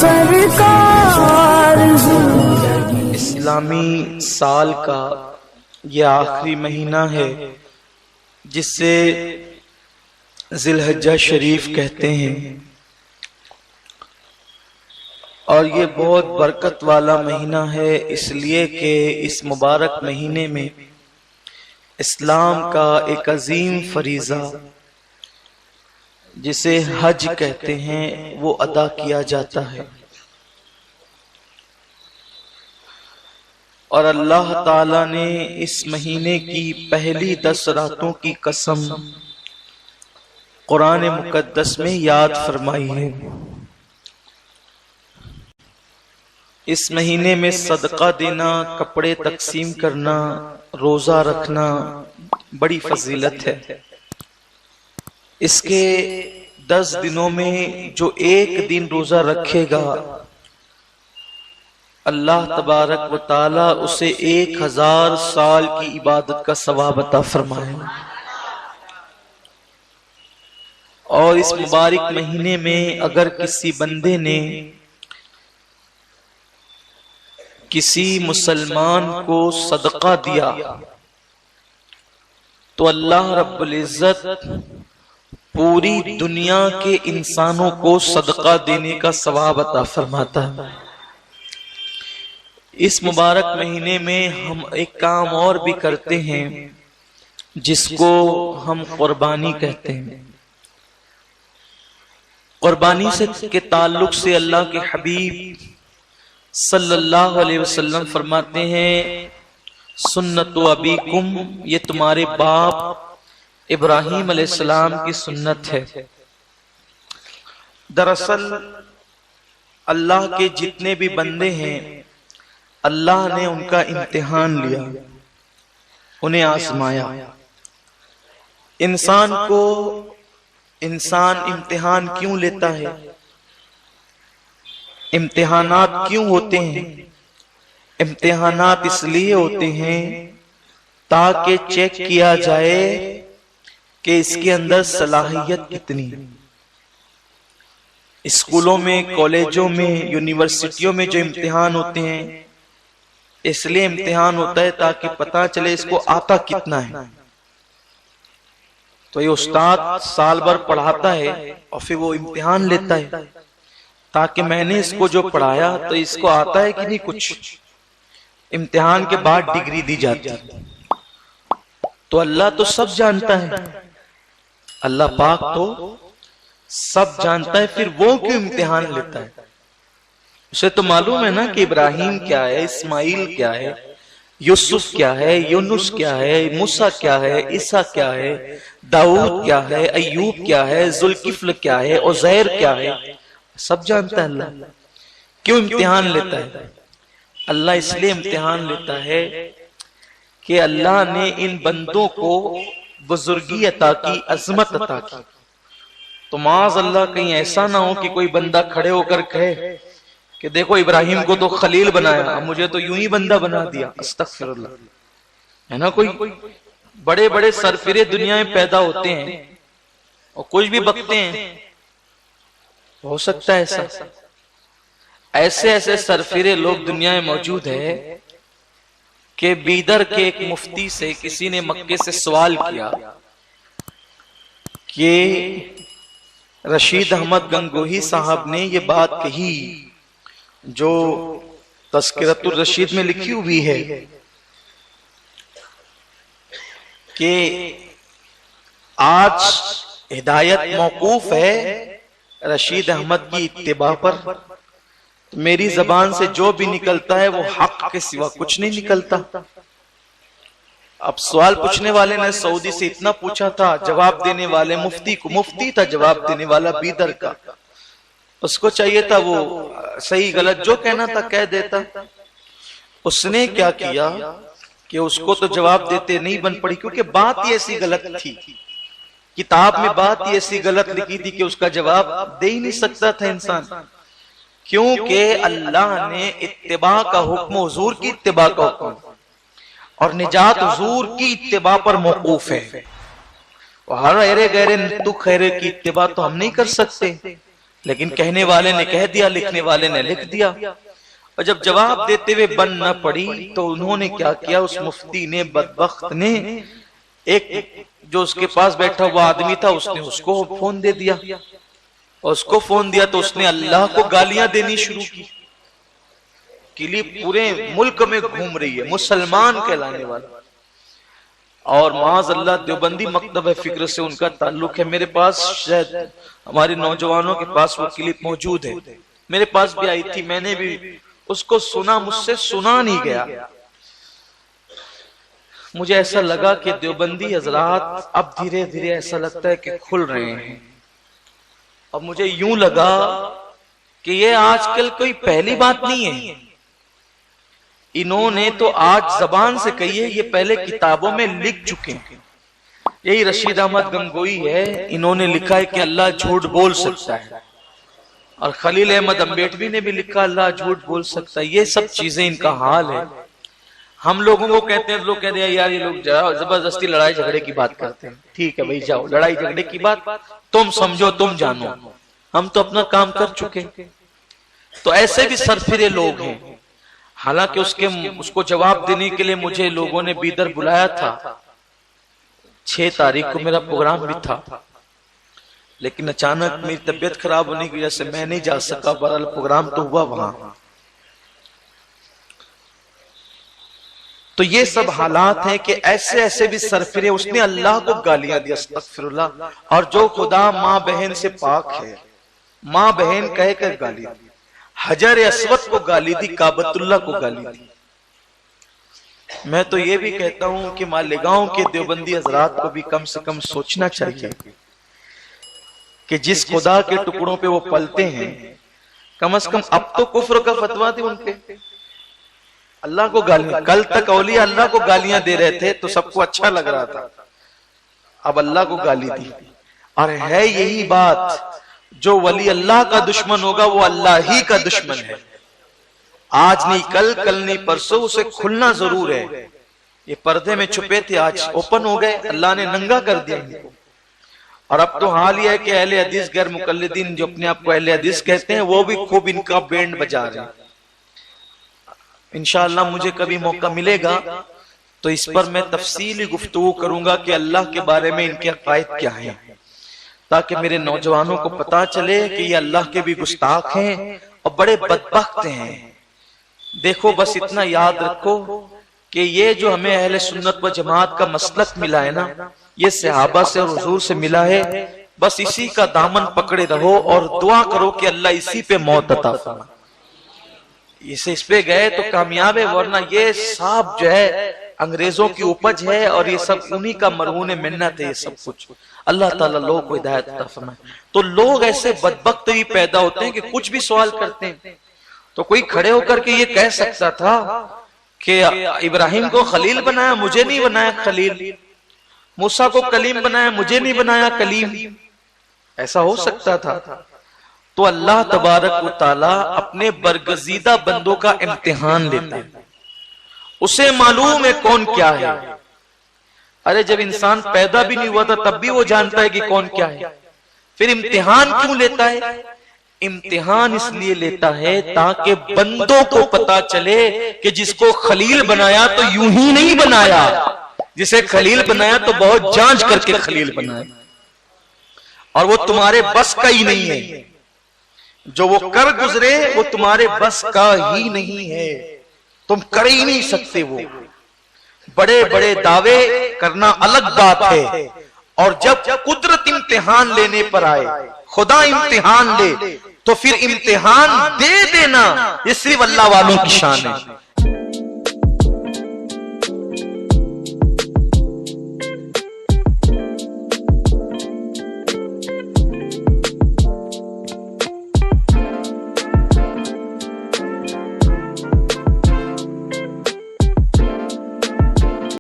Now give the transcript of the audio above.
سرکار اسلامی سال کا یہ آخری مہینہ ہے جسے ذی الحجہ شریف کہتے ہیں، اور یہ بہت برکت والا مہینہ ہے، اس لیے کہ اس مبارک مہینے میں اسلام کا ایک عظیم فریضہ جسے حج کہتے ہیں وہ ادا کیا جاتا ہے، اور اللہ تعالیٰ نے اس مہینے کی پہلی 10 راتوں کی قسم قرآن مقدس میں یاد فرمائی ہے۔ اس مہینے میں صدقہ دینا، کپڑے تقسیم کرنا، روزہ رکھنا بڑی فضیلت ہے۔ اس کے 10 دنوں میں جو ایک دن روزہ رکھے گا، اللہ تبارک و تعالی اسے 1000 سال کی عبادت کا ثواب عطا فرمائے۔ اور اس مبارک مہینے میں اگر کسی بندے نے کسی مسلمان کو صدقہ دیا تو اللہ رب العزت پوری دنیا کے انسانوں کو صدقہ دینے کا ثواب عطا فرماتا ہے۔ اس مبارک مہینے میں ہم ایک کام اور بھی کرتے ہیں جس کو ہم قربانی کہتے ہیں۔ قربانی کے تعلق سے اللہ کے حبیب صلی اللہ علیہ وسلم فرماتے ہیں، سنت ابیکم، یہ تمہارے باپ ابراہیم علیہ السلام کی سنت ہے۔ دراصل اللہ کے جتنے بھی بندے ہیں اللہ نے ان کا امتحان لیا، انہیں آزمایا۔ انسان امتحان کیوں لیتا ہے؟ امتحانات کیوں ہوتے ہیں؟ امتحانات اس لیے ہوتے ہیں تاکہ چیک کیا جائے کہ اس کے اندر صلاحیت کتنی۔ اسکولوں میں، کالجوں میں، یونیورسٹیوں میں جو امتحان ہوتے ہیں اس لیے امتحان ہوتا ہے تاکہ پتہ چلے اس کو آتا کتنا ہے۔ تو یہ استاد سال بھر پڑھاتا ہے اور پھر وہ امتحان لیتا ہے تاکہ میں نے اس کو جو پڑھایا تو اس کو آتا ہے کہ نہیں کچھ۔ امتحان کے بعد ڈگری دی جاتی ہے۔ تو اللہ تو سب جانتا ہے، اللہ پاک تو سب جانتا ہے، پھر وہ کیوں امتحان لیتا ہے؟ اسے تو معلوم ہے نا کہ ابراہیم کیا ہے، اسماعیل کیا ہے، یوسف کیا ہے، یونس کیا ہے، موسیٰ کیا ہے، عیسیٰ کیا ہے، داؤد کیا ہے، ایوب کیا ہے، ذوالکفل کیا ہے، عزیر کیا ہے، سب جانتا ہے اللہ۔ کیوں امتحان لیتا ہے؟ اللہ اس لیے امتحان لیتا ہے کہ اللہ نے ان بندوں کو بزرگی عطا کی، عظمت عطا کی۔ تو معاذ اللہ کہیں ایسا نہ ہو کہ کوئی بندہ کھڑے ہو کر کہے کہ دیکھو ابراہیم کو تو خلیل بنایا، مجھے تو یوں ہی بندہ بنا دیا۔ استغفر اللہ۔ ہے نا، کوئی بڑے بڑے سرفرے دنیا میں پیدا ہوتے ہیں اور کچھ بھی بکتے ہیں، ہو سکتا ہے ایسے سرفرے لوگ دنیا میں موجود ہیں کہ بیدر کے ایک مفتی سے کسی نے مکے سے سوال کیا کہ رشید احمد گنگوہی صاحب نے یہ بات کہی جو تذکرۃ الرشید میں لکھی ہوئی ہے کہ آج ہدایت موقوف ہے رشید احمد کی اتباع پر، تو میری زبان سے جو بھی نکلتا ہے وہ حق کے سوا کچھ نہیں نکلتا۔ اب سوال پوچھنے والے نے سعودی سے اتنا پوچھا تھا، جواب دینے والے مفتی تھا، جواب دینے والا بیدر کا۔ اس کو چاہیے تھا وہ صحیح غلط جو کہنا تھا کہہ دیتا۔ اس نے کیا کیا کہ اس کو تو جواب دیتے نہیں بن پڑی، کیونکہ بات ہی ایسی غلط تھی، کتاب میں بات ہی ایسی غلط لکھی تھی کہ اس کا جواب دے ہی نہیں سکتا تھا انسان، کیونکہ اللہ نے اتباع کا حکم، حضور کی اتباع کا حکم، اور نجات حضور کی اتباع پر موقوف ہے۔ اور ہر ایرے گہرے تو خیرے کی اتباع تو ہم نہیں کر سکتے، لیکن کہنے والے نے کہہ دیا، لکھنے والے نے لکھ دیا، اور جب جواب دیتے ہوئے بن نہ پڑی تو انہوں نے کیا کیا، اس مفتی نے، بدبخت نے، ایک جو اس کے پاس بیٹھا ہوا آدمی تھا، اس نے اس کو فون دے دیا، اور اس کو فون دیا تو اس نے اللہ کو گالیاں دینی شروع کی۔ کلپ پورے ملک میں گھوم رہی ہے، مسلمان کہلانے والا، اور معاذ اللہ دیوبندی مکتب فکر سے ان کا تعلق ہے۔ میرے پاس شاید ہمارے نوجوانوں کے پاس وہ کلپ موجود ہے، میرے پاس بھی آئی تھی، میں نے بھی اس کو سنا، مجھ سے سنا نہیں گیا۔ مجھے ایسا لگا کہ دیوبندی حضرات اب دھیرے دھیرے ایسا لگتا ہے کہ کھل رہے ہیں، اور مجھے یوں لگا کہ یہ آج کل کوئی پہلی بات نہیں ہے، انہوں نے تو آج زبان سے کہی ہے، یہ پہلے کتابوں میں لکھ چکے ہیں۔ یہی رشید احمد گنگوئی ہے، انہوں نے لکھا ہے کہ اللہ جھوٹ بول سکتا ہے، اور خلیل احمد امبیٹوی نے بھی لکھا اللہ جھوٹ بول سکتا ہے۔ یہ سب چیزیں ان کا حال ہے۔ ہم لوگوں کو کہتے ہیں، لوگ کہتے ہیں یار یہ لوگ زبردستی لڑائی جھگڑے کی بات کرتے ہیں، ٹھیک ہے بھائی جاؤ لڑائی جھگڑے کی بات تم سمجھو، تم جانو، ہم تو اپنا کام کر چکے۔ تو ایسے بھی سرفرے لوگ ہیں، حالانکہ اس کو جواب دینے کے لیے مجھے لوگوں نے بیدر بلایا تھا، 6 تاریخ کو میرا پروگرام بھی تھا، لیکن اچانک میری طبیعت خراب ہونے کی وجہ سے میں نہیں جا سکا، بہرحال پروگرام تو ہوا وہاں۔ تو یہ سب حالات ہیں کہ ایسے ایسے بھی سرفرے، اس نے اللہ کو گالیاں دی، استغفر اللہ، اور جو خدا ماں بہن سے پاک ہے، ماں بہن کہہ کر گالی دی، حجر اسود کو گالی دی، کعبۃ اللہ کو گالی دی۔ میں تو یہ بھی کہتا ہوں کہ مالیگاؤں کے دیوبندی حضرات کو بھی کم سے کم سوچنا چاہیے کہ جس خدا کے ٹکڑوں پہ وہ پلتے ہیں، کم از کم اب تو کفر کا فتویٰ دے ان پہ، اللہ کو گالیاں۔ کل تک اولیاء اللہ کو گالیاں دے رہے تھے تو سب کو اچھا لگ رہا تھا، اب اللہ کو گالی دی۔ اور ہے یہی بات، جو ولی اللہ کا دشمن ہوگا وہ اللہ ہی کا دشمن ہے، آج نہیں کل، کل نہیں پرسوں، اسے کھلنا ضرور ہے۔ یہ پردے میں چھپے تھے، آج اوپن ہو گئے، اللہ نے ننگا کر دیا ان کو۔ اور اب تو حال یہ ہے کہ اہل حدیث غیر مقلدین جو اپنے آپ کو اہل حدیث کہتے ہیں، وہ بھی خوب ان کا بینڈ بجا رہے ہیں۔ انشاءاللہ مجھے کبھی موقع ملے گا تو اس پر میں تفصیلی گفتگو کروں گا کہ اللہ کے بارے میں ان کے عقائد کیا ہیں، تاکہ میرے نوجوانوں کو پتا چلے کہ یہ اللہ کے بھی گستاخ ہیں اور بڑے بدبخت ہیں۔ دیکھو بس اتنا یاد رکھو کہ یہ جو ہمیں اہل سنت و جماعت کا مسلک ملا ہے نا، یہ صحابہ سے اور حضور سے ملا ہے، بس اسی کا دامن پکڑے رہو اور دعا کرو کہ اللہ اسی پہ موت عطا فرمائے۔ اس پہ گئے تو کامیاب ہے، ورنہ یہ سب جو ہے انگریزوں کی اپج ہے، اور یہ سب انہی کا مرہون منت ہے۔ یہ سب کچھ اللہ تعالیٰ لوگوں کو ہدایت عطا فرمائے۔ تو لوگ ایسے بدبخت بھی پیدا ہوتے ہیں کہ کچھ بھی سوال کرتے ہیں تو کوئی کھڑے ہو کر کے یہ کہہ سکتا تھا کہ ابراہیم کو خلیل بنایا، مجھے نہیں بنایا خلیل، موسیٰ کو کلیم بنایا، مجھے نہیں بنایا کلیم، ایسا ہو سکتا تھا۔ تو اللہ تبارک و تعالیٰ اپنے برگزیدہ بندوں کا امتحان لیتا ہے، اسے معلوم ہے کون کیا ہے۔ ارے جب انسان پیدا بھی نہیں ہوا تھا تب بھی وہ جانتا ہے کہ کون کیا ہے، پھر امتحان کیوں لیتا ہے؟ امتحان اس لیے لیتا ہے تاکہ بندوں کو پتا چلے کہ جس کو خلیل بنایا تو یوں ہی نہیں بنایا، جسے خلیل بنایا تو بہت جانچ کر کے خلیل بنایا، اور وہ تمہارے بس کا ہی نہیں ہے، جو وہ کر گزرے وہ تمہارے بس کا ہی نہیں ہے، تم کر ہی نہیں سکتے۔ وہ بڑے بڑے دعوے کرنا الگ بات ہے، اور جب قدرت امتحان لینے پر آئے، خدا امتحان لے تو پھر امتحان دے دینا، یہ صرف اللہ والوں کی شان ہے۔